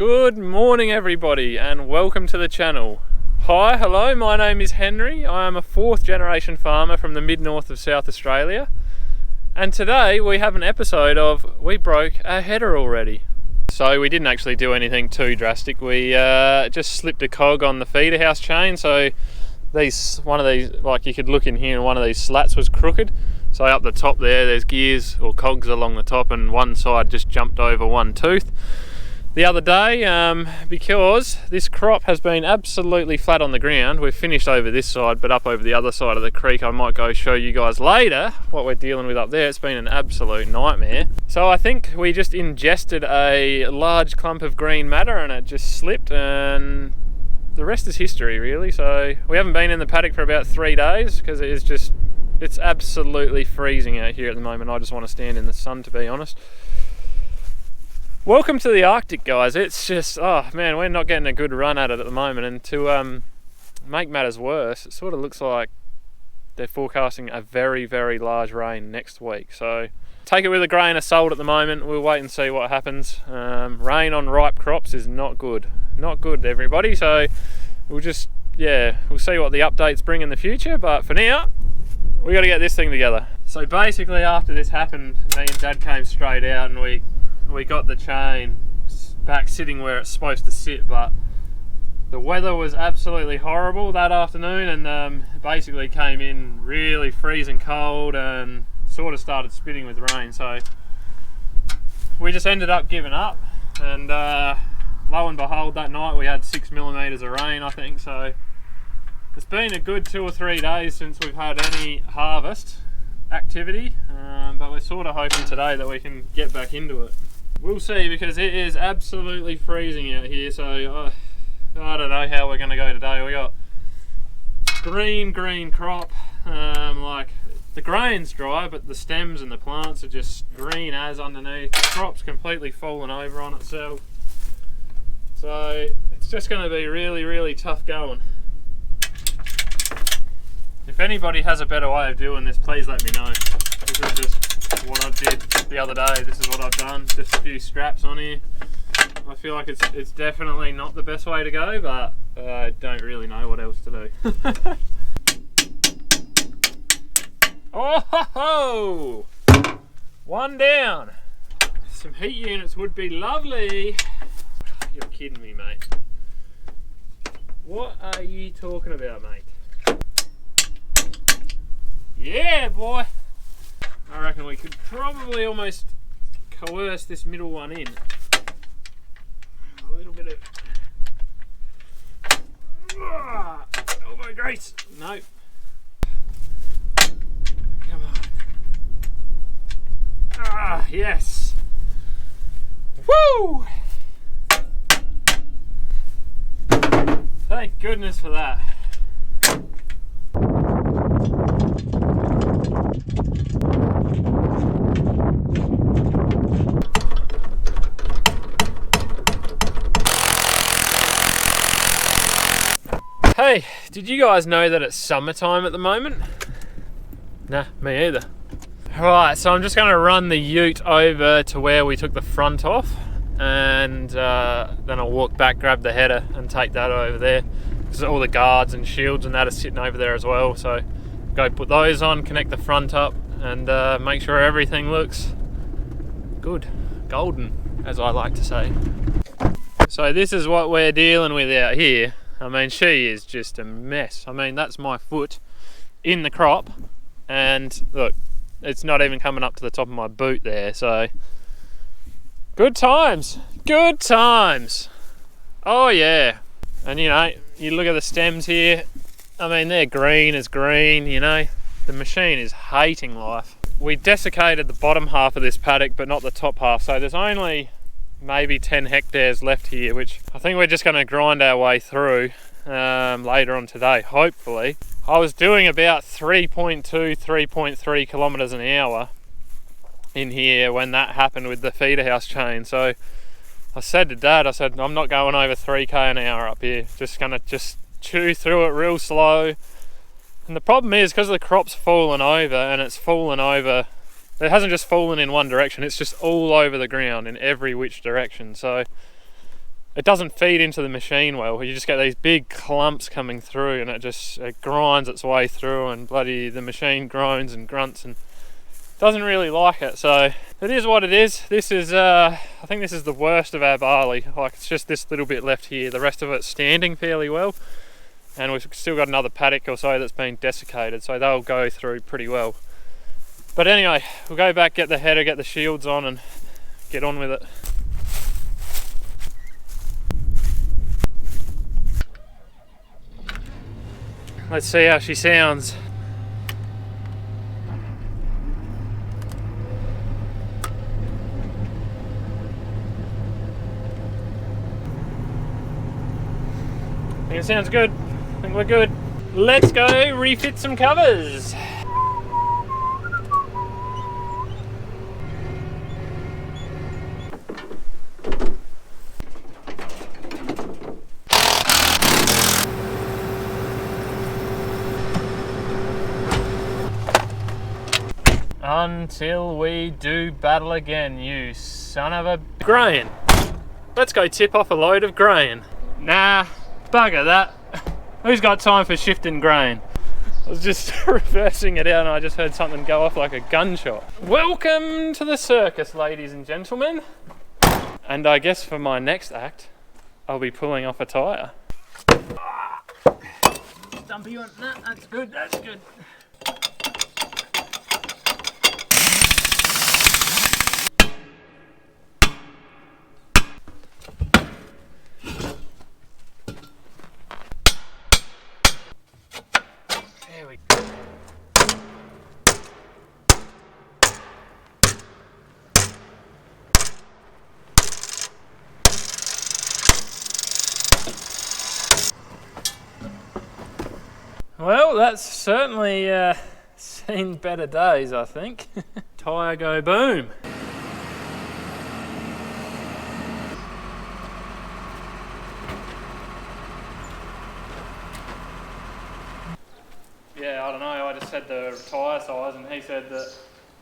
Good morning everybody and welcome to the channel. Hi, hello, my name is Henry. I am a 4th generation farmer from the mid-north of South Australia. And today we have an episode of we broke a header already. So we didn't actually do anything too drastic. We just slipped a cog on the feeder house chain. So one of these, like you could look in here, and one of these slats was crooked. So up the top there's gears or cogs along the top, and one side just jumped over one tooth the other day, because this crop has been absolutely flat on the ground. We've finished over this side, but up over the other side of the creek, I might go show you guys later what we're dealing with up there. It's been an absolute nightmare. So I think we just ingested a large clump of green matter and it just slipped, and the rest is history really. So we haven't been in the paddock for about 3 days because it's absolutely freezing out here at the moment. I just want to stand in the sun, to be honest. Welcome to the Arctic, guys. It's just, oh man, we're not getting a good run at it at the moment, and to make matters worse, it sort of looks like they're forecasting a very, very large rain next week. So take it with a grain of salt at the moment. We'll wait and see what happens. Rain on ripe crops is not good. Not good, everybody. So we'll just, we'll see what the updates bring in the future, but for now, we got to get this thing together. So basically after this happened, me and Dad came straight out and we got the chain back sitting where it's supposed to sit, but the weather was absolutely horrible that afternoon, and basically came in really freezing cold and sort of started spitting with rain. So we just ended up giving up, and lo and behold, that night we had 6 millimeters of rain, I think. So it's been a good 2 or 3 days since we've had any harvest activity, but we're sort of hoping today that we can get back into it. We'll see, because it is absolutely freezing out here. So I don't know how we're going to go today. We got green crop. Like the grain's dry, but the stems and the plants are just green as underneath. The crop's completely fallen over on itself. So it's just going to be really, really tough going. If anybody has a better way of doing this, please let me know. This is just what I did the other day. This is what I've done. Just a few straps on here. I feel like it's definitely not the best way to go, but I don't really know what else to do. Oh ho ho! One down. Some heat units would be lovely. You're kidding me, mate. What are you talking about, mate? Yeah, boy! I reckon we could probably almost coerce this middle one in. A little bit of elbow grease. Nope. Come on. Ah, yes. Woo! Thank goodness for that. Hey, did you guys know that it's summertime at the moment? Nah, me either. Right, so I'm just going to run the ute over to where we took the front off, and then I'll walk back, grab the header and take that over there, because all the guards and shields and that are sitting over there as well. So go put those on, connect the front up, and make sure everything looks good, golden, as I like to say. So this is what we're dealing with out here. I mean, she is just a mess. I mean, that's my foot in the crop, and look, it's not even coming up to the top of my boot there. So good times, good times. Oh yeah. And you know, you look at the stems here, I mean, they're green as green, you know. The machine is hating life. We desiccated the bottom half of this paddock, but not the top half, so there's only maybe 10 hectares left here, which I think we're just going to grind our way through later on today, hopefully. I was doing about 3.2, 3.3 kilometers an hour in here when that happened with the feeder house chain. So I said to Dad, I said, I'm not going over 3k an hour up here. Just gonna chew through it real slow. And the problem is, because the crop's fallen over, and it's fallen over, it hasn't just fallen in one direction, it's just all over the ground in every which direction. So it doesn't feed into the machine well. You just get these big clumps coming through, and it grinds its way through, and bloody the machine groans and grunts and doesn't really like it. So it is what it is. This is I think this is the worst of our barley. Like, it's just this little bit left here. The rest of it's standing fairly well, and we've still got another paddock or so that's been desiccated, so they'll go through pretty well. But anyway, we'll go back, get the header, get the shields on, and get on with it. Let's see how she sounds. I think it sounds good. I think we're good. Let's go refit some covers. Until we do battle again, you son of a... Grain. Let's go tip off a load of grain. Nah, bugger that. Who's got time for shifting grain? I was just reversing it out and I just heard something go off like a gunshot. Welcome to the circus, ladies and gentlemen. And I guess for my next act, I'll be pulling off a tyre. Dumpy one. No, that's good, that's good. There we go. Well, that's certainly seen better days, I think. Tyre go boom. Yeah, I don't know, I just said the tyre size and he said that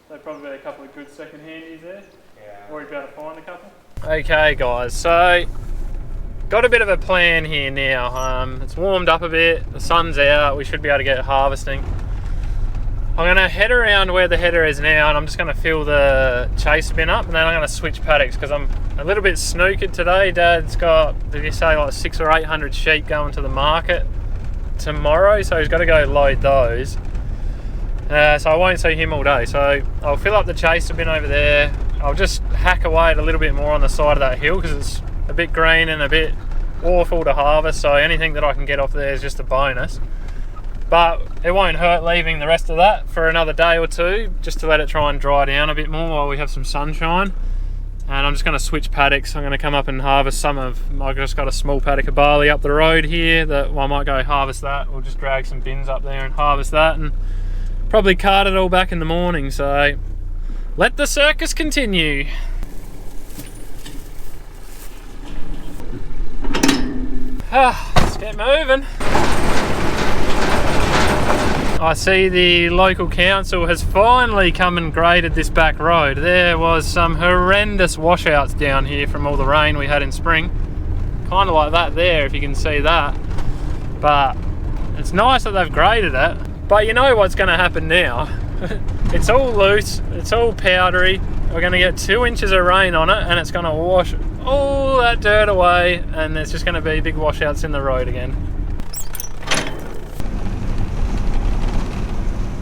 there'd probably be a couple of good second handies there. Yeah. Or he'd be able to find a couple. Okay guys, so got a bit of a plan here now. It's warmed up a bit, the sun's out, we should be able to get harvesting. I'm going to head around where the header is now and I'm just going to fill the chase bin up, and then I'm going to switch paddocks because I'm a little bit snookered today. Dad's got, did you say, like 600 or 800 sheep going to the market tomorrow, so he's got to go load those. So I won't see him all day, so I'll fill up the chaser bin over there. I'll just hack away at a little bit more on the side of that hill because it's a bit green and a bit awful to harvest, so anything that I can get off there is just a bonus. But it won't hurt leaving the rest of that for another day or two, just to let it try and dry down a bit more while we have some sunshine. And I'm just going to switch paddocks. I'm going to come up and harvest some of, I've just got a small paddock of barley up the road here that I might go harvest that. We'll just drag some bins up there and harvest that and probably cart it all back in the morning. So let the circus continue. Let's get moving. I see the local council has finally come and graded this back road. There was some horrendous washouts down here from all the rain we had in spring. Kind of like that there, if you can see that. But it's nice that they've graded it. But you know what's going to happen now. It's all loose, it's all powdery. We're going to get 2 inches of rain on it and it's going to wash all that dirt away, and there's just going to be big washouts in the road again.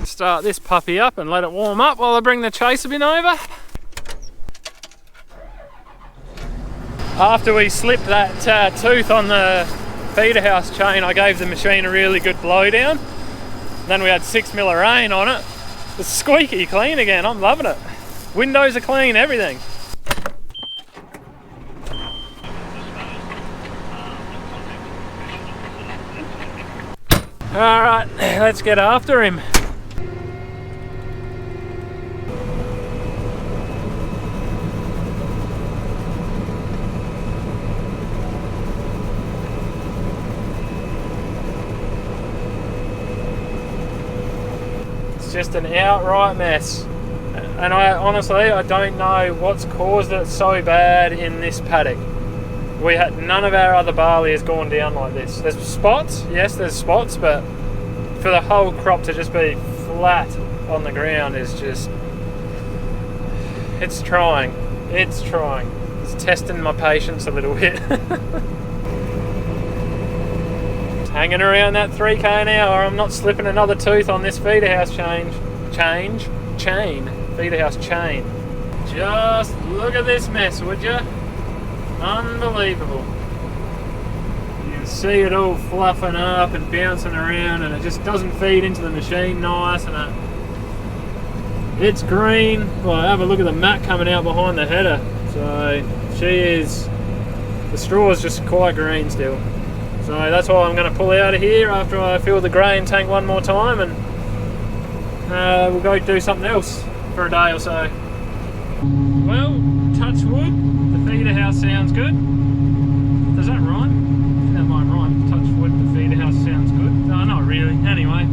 Start this puppy up and let it warm up while I bring the chaser bin over. After we slipped that tooth on the feeder house chain, I gave the machine a really good blowdown. Then we had 6 mil of rain on it. It's squeaky clean again, I'm loving it. Windows are clean, everything. Alright, let's get after him. It's just an outright mess. And I honestly don't know what's caused it so bad in this paddock. We had none of our other barley has gone down like this. There's spots, yes, there's spots, but for the whole crop to just be flat on the ground is just, it's trying. It's testing my patience a little bit. Hanging around that 3k an hour. I'm not slipping another tooth on this feeder house chain. Feeder house chain. Just look at this mess, would you? Unbelievable. You can see it all fluffing up and bouncing around, and it just doesn't feed into the machine nice, and it's green. Well, have a look at the mat coming out behind the header. So the straw is just quite green still. So that's why I'm going to pull out of here after I fill the grain tank one more time, and we'll go do something else for a day or so. Well, touch wood, the feeder house sounds good. Does that rhyme? I think that might rhyme. Touch wood, the feeder house sounds good. No, not really. Anyway.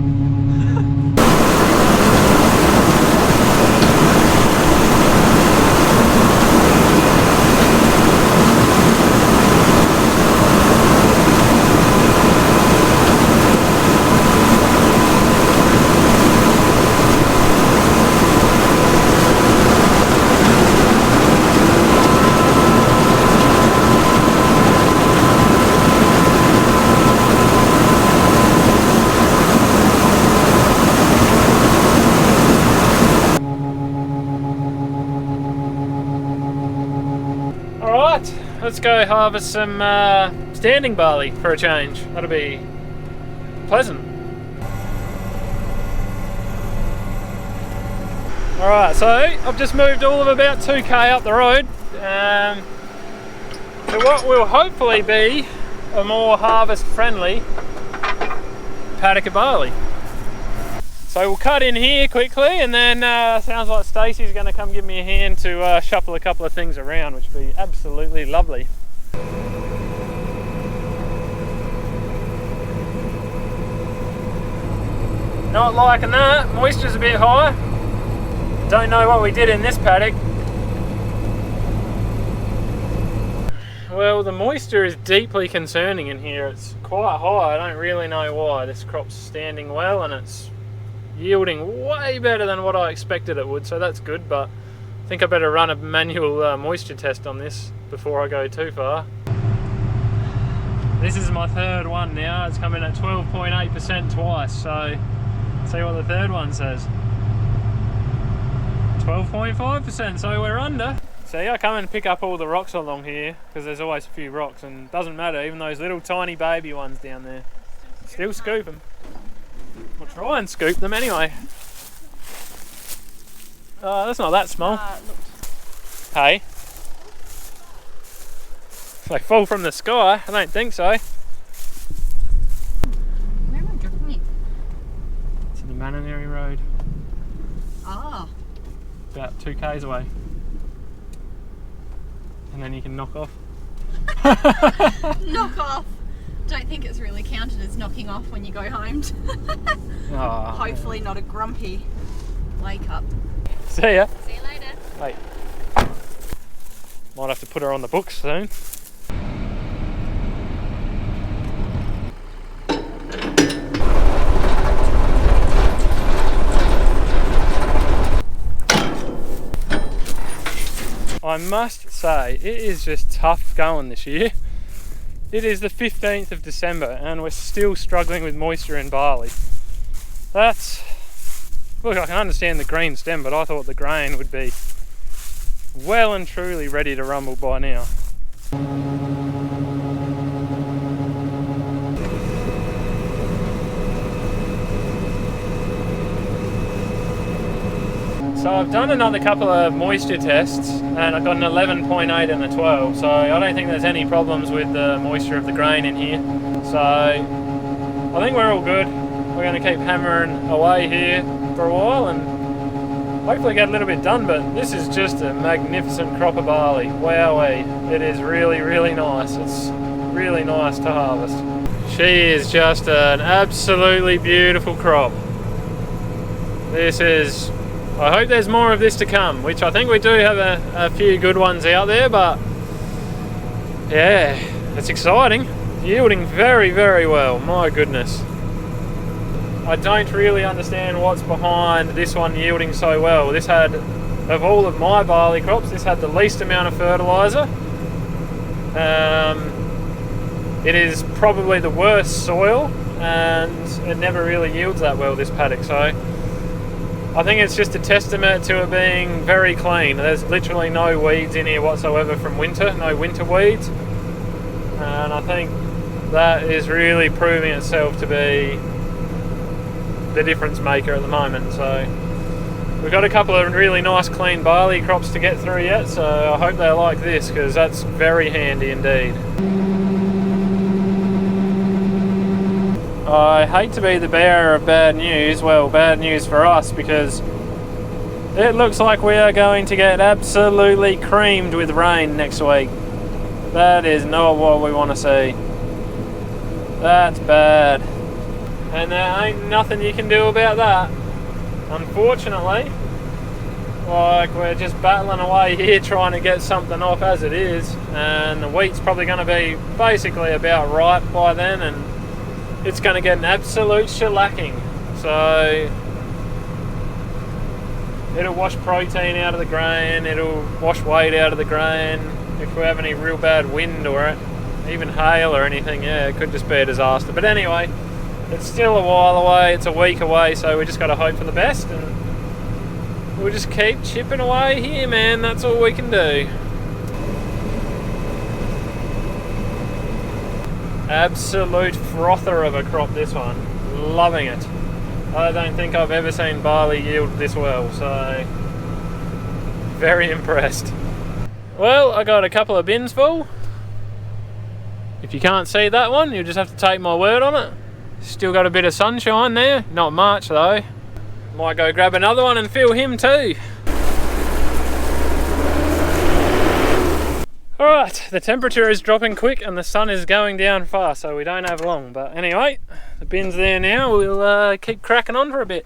Let's go harvest some standing barley for a change. That'll be pleasant. Alright, so I've just moved all of about 2k up the road to what will hopefully be a more harvest friendly paddock of barley. So we'll cut in here quickly, and then sounds like Stacey's going to come give me a hand to shuffle a couple of things around, which would be absolutely lovely. Not liking that. Moisture's a bit high. Don't know what we did in this paddock. Well, the moisture is deeply concerning in here. It's quite high. I don't really know why. This crop's standing well, and it's yielding way better than what I expected it would, so that's good, but I think I better run a manual moisture test on this before I go too far. This is my third one now. It's come in at 12.8% twice, so see what the third one says. 12.5%, so we're under. See, I come and pick up all the rocks along here because there's always a few rocks, and it doesn't matter, even those little tiny baby ones down there. Still scoop them. I'll try and scoop them anyway. That's not that small. Hey? They fall from the sky? I don't think so. Where am I dropping it? It's in the Mananary Road. Ah. About 2k's away. And then you can knock off. Knock off! Don't think it's really counted as knocking off when you go home. Oh. Hopefully not a grumpy wake up. See ya. See you later. Wait. Might have to put her on the books soon. I must say, it is just tough going this year. It is the 15th of December and we're still struggling with moisture in barley. Look, I can understand the green stem, but I thought the grain would be well and truly ready to rumble by now. So I've done another couple of moisture tests and I've got an 11.8 and a 12, so I don't think there's any problems with the moisture of the grain in here. So I think we're all good. We're going to keep hammering away here for a while and hopefully get a little bit done, but this is just a magnificent crop of barley. Wowee, it is really, really nice. It's really nice to harvest. She is just an absolutely beautiful crop. This is... I hope there's more of this to come, which I think we do have a few good ones out there, but Yeah, it's exciting. Yielding very, very well, my goodness. I don't really understand what's behind this one yielding so well. This had, of all of my barley crops, this had the least amount of fertiliser. It is probably the worst soil, and it never really yields that well, this paddock. So I think it's just a testament to it being very clean. There's literally no weeds in here whatsoever from winter, no winter weeds. And I think that is really proving itself to be the difference maker at the moment. So we've got a couple of really nice clean barley crops to get through yet, so I hope they like this, because that's very handy indeed. I hate to be the bearer of bad news. Well, bad news for us, because it looks like we are going to get absolutely creamed with rain next week. That is not what we want to see. That's bad. And there ain't nothing you can do about that, unfortunately. Like, we're just battling away here trying to get something off as it is, and the wheat's probably going to be basically about ripe by then, and it's going to get an absolute shellacking. So it'll wash protein out of the grain, it'll wash weight out of the grain. If we have any real bad wind or even hail or anything, yeah, it could just be a disaster. But anyway, it's still a while away, it's a week away, so we just got to hope for the best, and we'll just keep chipping away here, man. That's all we can do. Absolute frother of a crop, this one. Loving it. I don't think I've ever seen barley yield this well, so very impressed. Well, I got a couple of bins full. If you can't see that one, you'll just have to take my word on it. Still got a bit of sunshine there, not much though. Might go grab another one and fill him too. Alright, the temperature is dropping quick and the sun is going down fast, so we don't have long. But anyway, the bin's there now, we'll keep cracking on for a bit.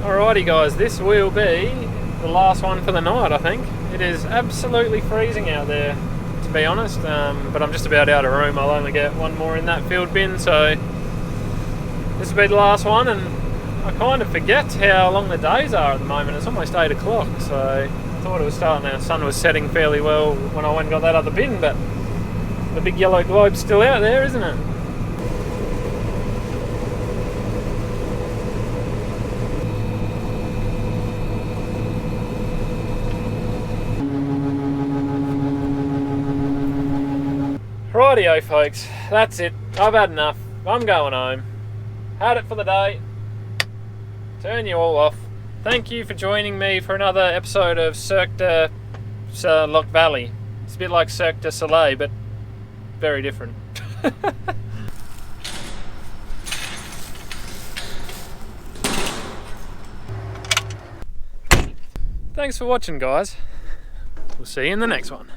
Alrighty guys, this will be the last one for the night, I think. It is absolutely freezing out there, to be honest, but I'm just about out of room. I'll only get one more in that filled bin, so this will be the last one. And I kind of forget how long the days are at the moment. It's almost 8 o'clock, so I thought it was starting, the sun was setting fairly well when I went and got that other bin, but the big yellow globe's still out there, isn't it? Rightio folks, that's it. I've had enough. I'm going home. Had it for the day. Turn you all off. Thank you for joining me for another episode of Cirque du Loch Valley. It's a bit like Cirque du Soleil, but very different. Thanks for watching, guys. We'll see you in the next one.